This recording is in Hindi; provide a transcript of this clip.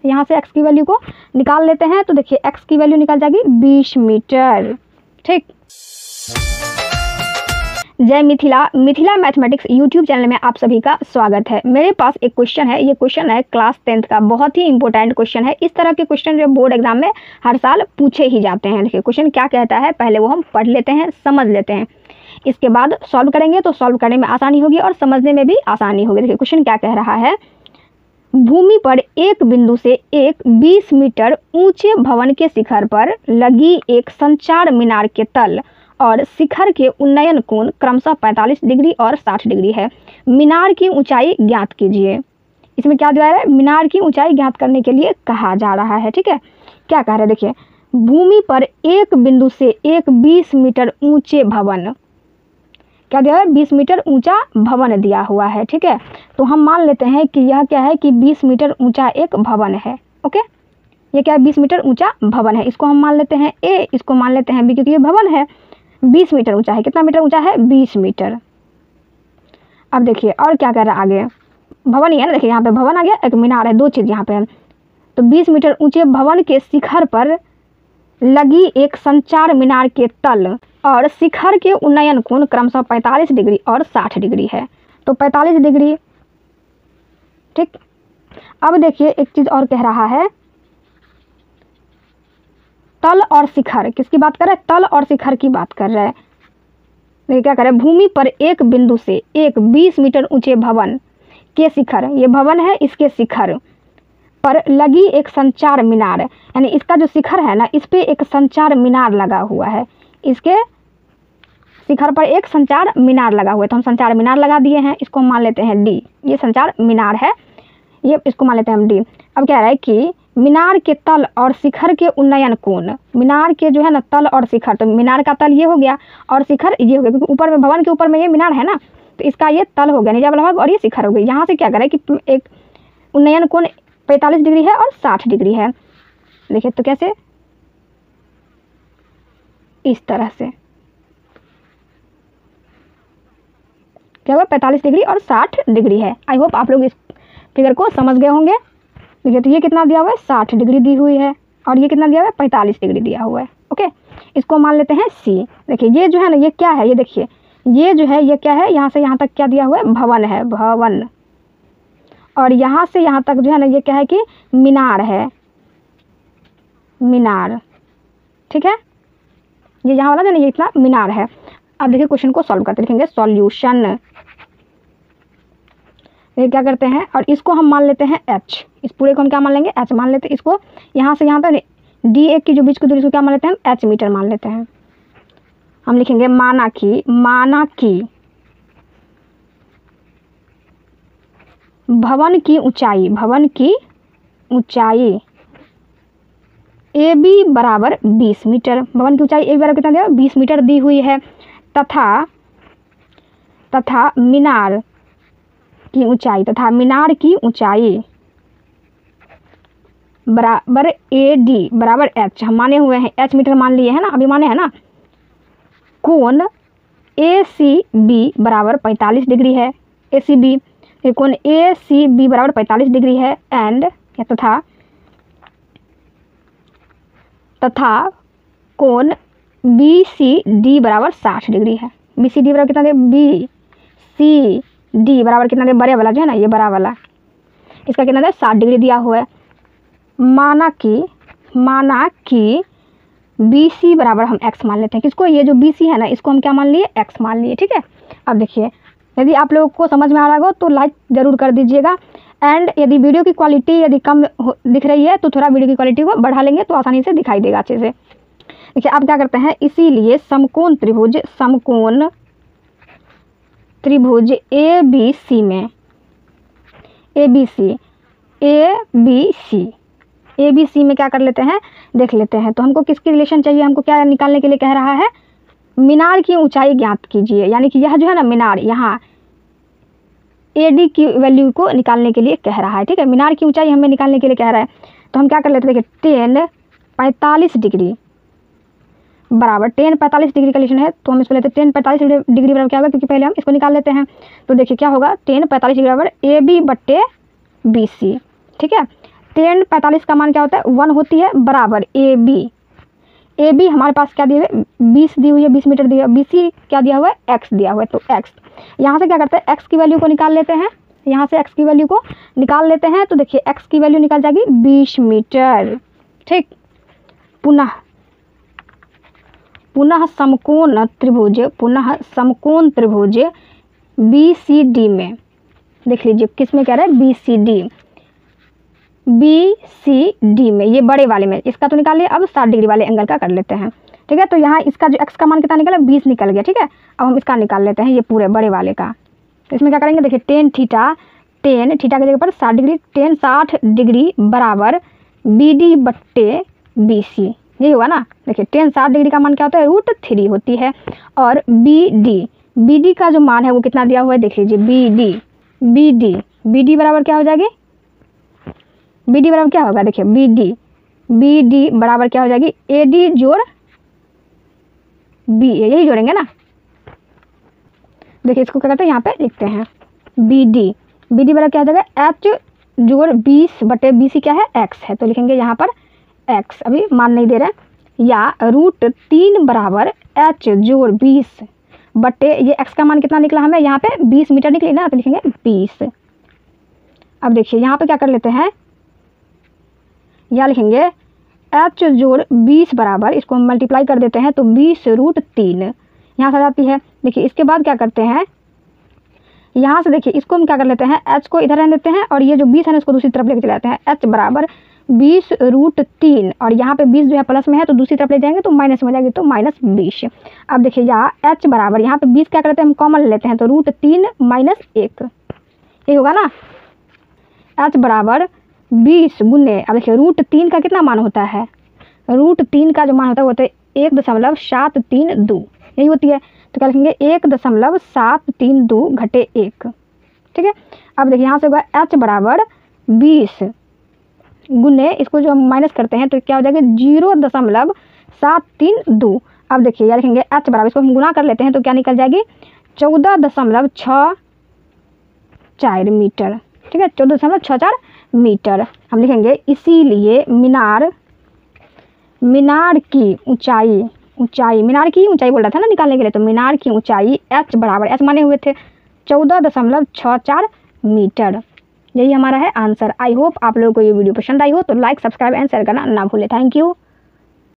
यहाँ से x की वैल्यू को निकाल लेते हैं। तो देखिए x की वैल्यू निकल जाएगी 20 मीटर। ठीक, जय मिथिला मैथमेटिक्स यूट्यूब चैनल में आप सभी का स्वागत है। मेरे पास एक क्वेश्चन है, ये क्वेश्चन है क्लास 10th का, बहुत ही इंपॉर्टेंट क्वेश्चन है। इस तरह के क्वेश्चन जो बोर्ड एग्जाम में हर साल पूछे ही जाते हैं। देखिए क्वेश्चन क्या कहता है, पहले वो हम पढ़ लेते हैं, समझ लेते हैं, इसके बाद सॉल्व करेंगे तो सॉल्व करने में आसानी होगी और समझने में भी आसानी होगी। देखिए क्वेश्चन क्या कह रहा है, भूमि पर एक बिंदु से एक 20 मीटर ऊंचे भवन के शिखर पर लगी एक संचार मीनार के तल और शिखर के उन्नयन कोण क्रमशः 45 डिग्री और 60 डिग्री है। मीनार की ऊंचाई ज्ञात कीजिए। इसमें क्या दिया है, मीनार की ऊंचाई ज्ञात करने के लिए कहा जा रहा है। ठीक है, क्या कह रहे हैं, देखिए भूमि पर एक बिंदु से एक 20 मीटर ऊंचे भवन, क्या दिया है, 20 मीटर ऊंचा भवन दिया हुआ है। ठीक है, तो हम मान लेते हैं कि यह क्या है कि 20 मीटर ऊंचा एक भवन है। ओके, ये क्या है, 20 मीटर ऊंचा भवन है। इसको हम मान लेते हैं ए, इसको मान लेते हैं बी, क्योंकि ये भवन है, 20 मीटर ऊंचा है। कितना मीटर ऊंचा है, 20 मीटर। अब देखिए और क्या कर रहा है आगे, भवन ही है ना, देखिए यहाँ पे भवन आ गया, एक मीनार है, दो चीज़ यहाँ पे है। तो 20 मीटर ऊंचे भवन के शिखर पर लगी एक संचार मीनार के तल और शिखर के उन्नयन कोण क्रमशः 45 डिग्री और 60 डिग्री है। तो 45 डिग्री। ठीक, अब देखिए एक चीज़ और कह रहा है, तल और शिखर, किसकी बात कर रहा है, तल और शिखर की बात कर रहा है। देखिए क्या कर रहा है, भूमि पर एक बिंदु से एक 20 मीटर ऊंचे भवन के शिखर, ये भवन है, इसके शिखर पर लगी एक संचार मीनार, यानी इसका जो शिखर है ना, इस पे एक संचार मीनार लगा हुआ है, इसके शिखर पर एक संचार मीनार लगा हुआ है। तो हम संचार मीनार लगा दिए हैं, इसको हम मान लेते हैं डी, ये संचार मीनार है, ये इसको मान लेते हैं हम डी। अब कह रहा है कि मीनार के तल और शिखर के उन्नयन कोण, मीनार के जो है ना तल और शिखर, तो मीनार का तल ये हो गया और शिखर ये हो गया, क्योंकि ऊपर में भवन के ऊपर में ये मीनार है ना, तो इसका ये तल हो गया, नीचा वाला भाग, और ये शिखर हो गई। यहाँ से क्या करें कि एक उन्नयन कोण 45 डिग्री है और 60 डिग्री है। देखिए तो कैसे, इस तरह से क्या हुआ, 45 डिग्री और 60 डिग्री है। आई होप आप लोग इस फिगर को समझ गए होंगे। देखिए तो ये कितना दिया हुआ है, 60 डिग्री दी हुई है, और ये कितना दिया हुआ है, 45 डिग्री दिया हुआ है। ओके, इसको मान लेते हैं सी। देखिए ये जो है ना, ये क्या है, ये देखिए ये जो है, ये क्या है, यहाँ से यहाँ तक क्या दिया हुआ है, भवन है, भवन, और यहाँ से यहाँ तक जो है ना, ये क्या है कि मीनार है, मीनार। ठीक है, ये यहाँ वाला जो ना, ये इतना मीनार है। अब देखिए क्वेश्चन को सॉल्व करते, लिखेंगे सॉल्यूशन। ये क्या करते हैं, और इसको हम मान लेते हैं h, इस पूरे को हम क्या मान लेंगे, h मान लेते हैं। इसको यहाँ से यहाँ तक डी एक की जो बीच की दूरी, इसको क्या मान लेते हैं, h मीटर मान लेते हैं। हम लिखेंगे माना कि भवन की ऊंचाई ए बी बराबर 20 मीटर, भवन की ऊंचाई ए बी बराबर कितना दिया, 20 मीटर दी हुई है, तथा मीनार की ऊंचाई बराबर ए डी बराबर एच, हम माने हुए हैं, एच मीटर मान लिए है ना, अभी माने हैं ना। कोण ए सी बी बराबर 45 डिग्री है, ए सी बी, कोण ए सी बी बराबर 45 डिग्री है, एंड तथा कोण बी सी डी बराबर 60 डिग्री है। बी सी डी बराबर कितना दे, बी सी डी बराबर कितना दे, बड़े वाला जो है ना, ये बड़ा वाला, इसका कितना दे, 60 डिग्री दिया हुआ है। माना कि बी सी बराबर हम एक्स मान लेते हैं, किसको, ये जो बी सी है ना, इसको हम क्या मान लिए, एक्स मान लिए। ठीक है, अब देखिए यदि आप लोगों को समझ में आ रहा हो तो लाइक ज़रूर कर दीजिएगा, एंड यदि वीडियो की क्वालिटी यदि कम दिख रही है तो थोड़ा वीडियो की क्वालिटी को बढ़ा लेंगे तो आसानी से दिखाई देगा अच्छे से। देखिए आप क्या करते हैं, इसीलिए समकोण त्रिभुज ए बी सी में ए बी सी में क्या कर लेते हैं, देख लेते हैं। तो हमको किसकी रिलेशन चाहिए, हमको क्या निकालने के लिए कह रहा है, मीनार की ऊंचाई ज्ञात कीजिए, यानी कि यह जो है ना मीनार, यहाँ ए डी की वैल्यू को निकालने के लिए कह रहा है। ठीक है, मीनार की ऊंचाई हमें निकालने के लिए कह रहा है। तो हम क्या कर लेते हैं, देखिए 10 45 डिग्री बराबर 10 45 डिग्री का रिलेशन है, तो हम इसको लेते हैं 10 45 डिग्री बराबर क्या होगा, क्योंकि पहले हम इसको निकाल लेते हैं। तो देखिए क्या होगा, 10 45 डिग्री बराबर ए बी बट्टे बी सी। ठीक है, tan 45 का मान क्या होता है 1 होती है, बराबर ए बी हमारे पास क्या दिए हुए 20 दी हुई है, 20 मीटर दिया, BC क्या दिया हुआ है x दिया हुआ है। तो x यहाँ से क्या करते हैं x की वैल्यू को निकाल लेते हैं, यहाँ से x की वैल्यू को निकाल लेते हैं। तो देखिए x की वैल्यू निकल जाएगी 20 मीटर। ठीक, पुनः समकोण त्रिभुज BCD में, देख लीजिए किस में कह रहा है BCD में, ये बड़े वाले में, इसका तो निकाल लिया। अब 60 डिग्री वाले एंगल का कर लेते हैं। ठीक है, तो यहाँ इसका जो x का मान कितना निकला 20 निकल गया। ठीक है, अब हम इसका निकाल लेते हैं, ये पूरे बड़े वाले का। तो इसमें क्या करेंगे, देखिए tan थीटा की जगह पर 60 डिग्री, tan 60 डिग्री बराबर BD बट्टे BC, यही हुआ ना। देखिए tan 60 डिग्री का मान क्या होता है √3 होती है, और BD का जो मान है वो कितना दिया हुआ है, देख लीजिए BD बराबर क्या हो जाएगी, BD बराबर क्या होगा, देखिए BD बराबर क्या हो जाएगी AD जोड़ BA, यही जोड़ेंगे ना। देखिए इसको क्या करते हैं यहाँ पे लिखते हैं BD बराबर क्या हो जाएगा H जोड़ 20 बटे BC क्या है x है, तो लिखेंगे यहाँ पर x, अभी मान नहीं दे रहे हैं, या √3 बराबर H जोड़ 20 बटे ये x का मान कितना निकला हमें यहाँ पे 20 मीटर निकली ना, तो लिखेंगे 20। अब देखिए यहाँ पे क्या कर लेते हैं, यहाँ लिखेंगे H जोड़ 20 बराबर, इसको हम मल्टीप्लाई कर देते हैं तो 20√3 यहाँ से आ जाती है। देखिए इसके बाद क्या करते हैं, यहाँ से देखिए इसको हम क्या कर लेते हैं, h को इधर रहने देते हैं और ये जो 20 है ना इसको दूसरी तरफ लेके चले जाते हैं। h बराबर 20√3 और यहाँ पे 20 जो है प्लस में है तो दूसरी तरफ ले जाएंगे तो माइनस में हो जाएगी, तो -20। अब देखिए यहाँ h बराबर, यहाँ पे 20 क्या करते हैं हम कॉमन लेते हैं तो √3 - 1, ये होगा ना। h बराबर 20 गुने, अब देखिए √3 का कितना मान होता है, √3 का जो मान होता है वो होता है 1.732, यही होती है। तो क्या लिखेंगे 1.732 घटे 1। ठीक है, अब देखिए यहाँ से होगा h बराबर 20 गुने, इसको जो हम माइनस करते हैं तो क्या हो जाएगा 0.732। अब देखिए यार लिखेंगे h बराबर, इसको हम गुना कर लेते हैं तो क्या निकल जाएगी 14.64 मीटर। ठीक है, 14.64 मीटर हम लिखेंगे। इसीलिए मीनार की ऊंचाई बोल रहा था ना निकालने के लिए, तो मीनार की ऊंचाई h बराबर, h माने हुए थे 14.64 मीटर। यही हमारा है आंसर। आई होप आप लोगों को ये वीडियो पसंद आई हो, तो लाइक, सब्सक्राइब एंड शेयर करना ना भूलें। Thank you.